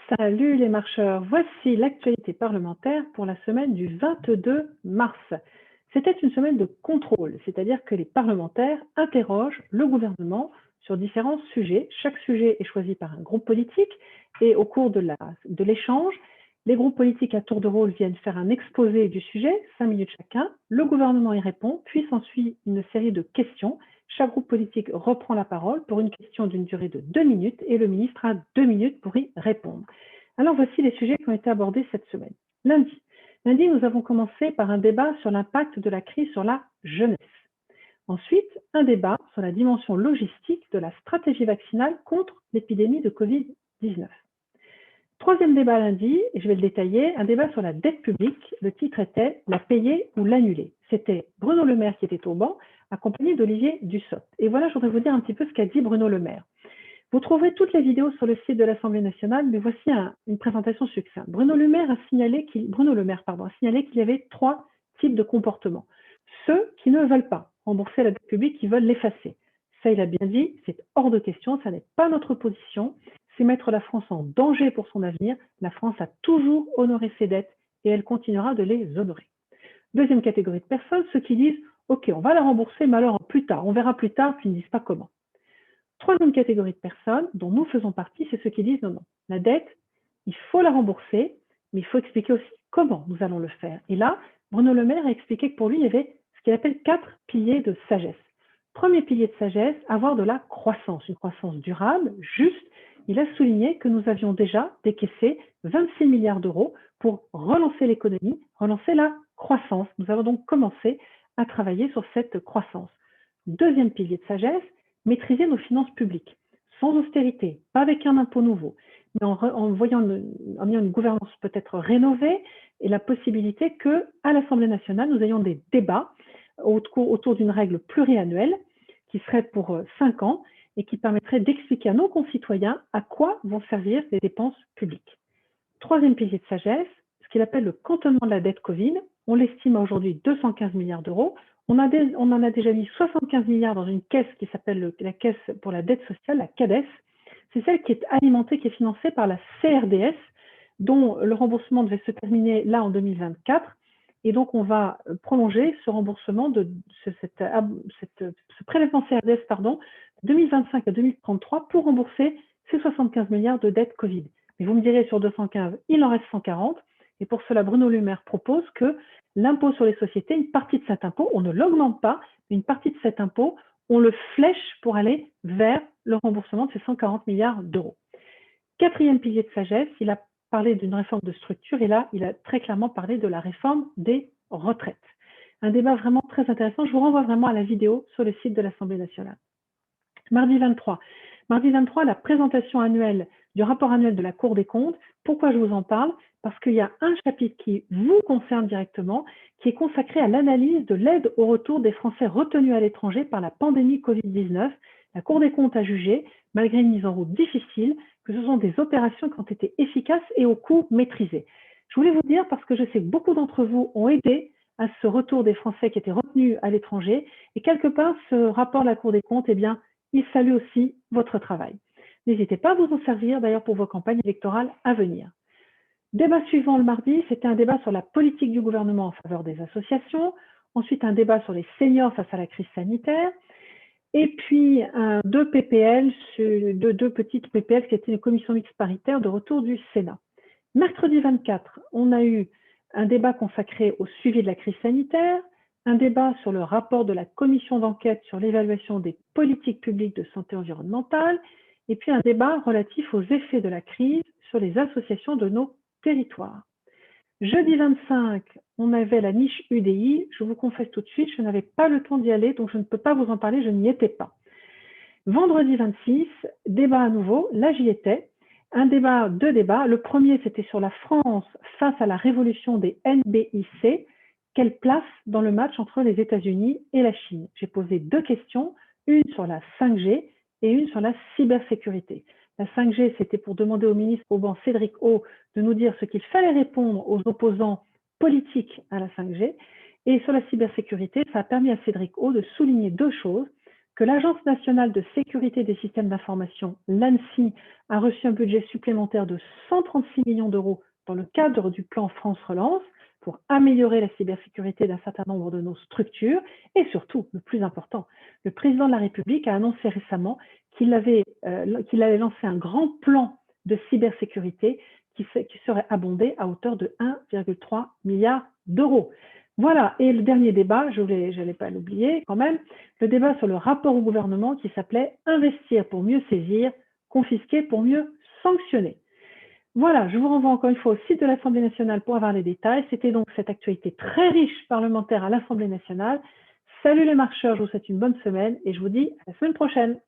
Salut les marcheurs, voici l'actualité parlementaire pour la semaine du 22 mars. C'était une semaine de contrôle, c'est-à-dire que les parlementaires interrogent le gouvernement sur différents sujets. Chaque sujet est choisi par un groupe politique et au cours de l'échange, les groupes politiques à tour de rôle viennent faire un exposé du sujet, 5 minutes chacun, le gouvernement y répond, puis s'ensuit une série de questions. Chaque groupe politique reprend la parole pour une question d'une durée de 2 minutes et le ministre a 2 minutes pour y répondre. Alors voici les sujets qui ont été abordés cette semaine. Lundi, nous avons commencé par un débat sur l'impact de la crise sur la jeunesse. Ensuite, un débat sur la dimension logistique de la stratégie vaccinale contre l'épidémie de Covid-19. Troisième débat lundi, et je vais le détailler, un débat sur la dette publique. Le titre était « La payer ou l'annuler ». C'était Bruno Le Maire qui était au banc, accompagné d'Olivier Dussopt. Et voilà, je voudrais vous dire un petit peu ce qu'a dit Bruno Le Maire. Vous trouverez toutes les vidéos sur le site de l'Assemblée nationale, mais voici une présentation succincte. Bruno Le Maire a signalé qu'il y avait 3 types de comportements. Ceux qui ne veulent pas rembourser la dette publique, qui veulent l'effacer. Ça, il a bien dit, c'est hors de question, ça n'est pas notre position, c'est mettre la France en danger pour son avenir. La France a toujours honoré ses dettes et elle continuera de les honorer. Deuxième catégorie de personnes, ceux qui disent « Ok, on va la rembourser, mais alors plus tard, on verra plus tard », puis ils ne disent pas comment. Troisième catégorie de personnes, dont nous faisons partie, c'est ceux qui disent « Non, non, la dette, il faut la rembourser, mais il faut expliquer aussi comment nous allons le faire. » Et là, Bruno Le Maire a expliqué que pour lui, il y avait ce qu'il appelle 4 piliers de sagesse. Premier pilier de sagesse, avoir de la croissance, une croissance durable, juste. Il a souligné que nous avions déjà décaissé 26 milliards d'euros pour relancer l'économie, relancer la croissance. Nous avons donc commencé à travailler sur cette croissance. Deuxième pilier de sagesse, maîtriser nos finances publiques, sans austérité, pas avec un impôt nouveau, mais en ayant une gouvernance peut-être rénovée et la possibilité qu'à l'Assemblée nationale, nous ayons des débats autour d'une règle pluriannuelle qui serait pour 5 ans et qui permettrait d'expliquer à nos concitoyens à quoi vont servir les dépenses publiques. Troisième pilier de sagesse, ce qu'il appelle le cantonnement de la dette Covid. On l'estime à aujourd'hui 215 milliards d'euros. On en a déjà mis 75 milliards dans une caisse qui s'appelle la Caisse pour la dette sociale, la CADES. C'est celle qui est alimentée, qui est financée par la CRDS, dont le remboursement devait se terminer là en 2024. Et donc, on va prolonger ce remboursement ce prélèvement CRDS, 2025 à 2033 pour rembourser ces 75 milliards de dettes Covid. Mais vous me direz, sur 215, il en reste 140. Et pour cela, Bruno Le Maire propose que l'impôt sur les sociétés, une partie de cet impôt, on ne l'augmente pas, mais une partie de cet impôt, on le flèche pour aller vers le remboursement de ces 140 milliards d'euros. Quatrième pilier de sagesse, il a parlé d'une réforme de structure et là, il a très clairement parlé de la réforme des retraites. Un débat vraiment très intéressant. Je vous renvoie vraiment à la vidéo sur le site de l'Assemblée nationale. Mardi 23, la présentation annuelle du rapport annuel de la Cour des comptes. Pourquoi je vous en parle? Parce qu'il y a un chapitre qui vous concerne directement, qui est consacré à l'analyse de l'aide au retour des Français retenus à l'étranger par la pandémie Covid-19. La Cour des comptes a jugé, malgré une mise en route difficile, que ce sont des opérations qui ont été efficaces et au coût maîtrisé. Je voulais vous dire parce que je sais que beaucoup d'entre vous ont aidé à ce retour des Français qui étaient retenus à l'étranger. Et quelque part, ce rapport de la Cour des comptes, eh bien, il salue aussi votre travail. N'hésitez pas à vous en servir d'ailleurs pour vos campagnes électorales à venir. Débat suivant le mardi, c'était un débat sur la politique du gouvernement en faveur des associations. Ensuite, un débat sur les seniors face à la crise sanitaire. Et puis, deux petites PPL qui étaient une commission mixte paritaire de retour du Sénat. Mercredi 24, on a eu un débat consacré au suivi de la crise sanitaire, un débat sur le rapport de la commission d'enquête sur l'évaluation des politiques publiques de santé environnementale, et puis un débat relatif aux effets de la crise sur les associations de nos territoires. Jeudi 25, on avait la niche UDI. Je vous confesse tout de suite, je n'avais pas le temps d'y aller, donc je ne peux pas vous en parler, je n'y étais pas. Vendredi 26, débat à nouveau, là j'y étais. Deux débats. Le premier, c'était sur la France face à la révolution des NBIC. Quelle place dans le match entre les États-Unis et la Chine? J'ai posé 2 questions, une sur la 5G et une sur la cybersécurité. La 5G, c'était pour demander au ministre Auban Cédric O de nous dire ce qu'il fallait répondre aux opposants politiques à la 5G. Et sur la cybersécurité, ça a permis à Cédric O de souligner 2 choses. que l'Agence nationale de sécurité des systèmes d'information, l'ANSSI, a reçu un budget supplémentaire de 136 millions d'euros dans le cadre du plan France Relance pour améliorer la cybersécurité d'un certain nombre de nos structures. Et surtout, le plus important, le président de la République a annoncé récemment qu'il allait lancer un grand plan de cybersécurité qui serait abondé à hauteur de 1,3 milliard d'euros. Voilà, et le dernier débat, je n'allais pas l'oublier quand même, le débat sur le rapport au gouvernement qui s'appelait « Investir pour mieux saisir, confisquer pour mieux sanctionner ». Voilà, je vous renvoie encore une fois au site de l'Assemblée nationale pour avoir les détails. C'était donc cette actualité très riche parlementaire à l'Assemblée nationale. Salut les marcheurs, je vous souhaite une bonne semaine et je vous dis à la semaine prochaine.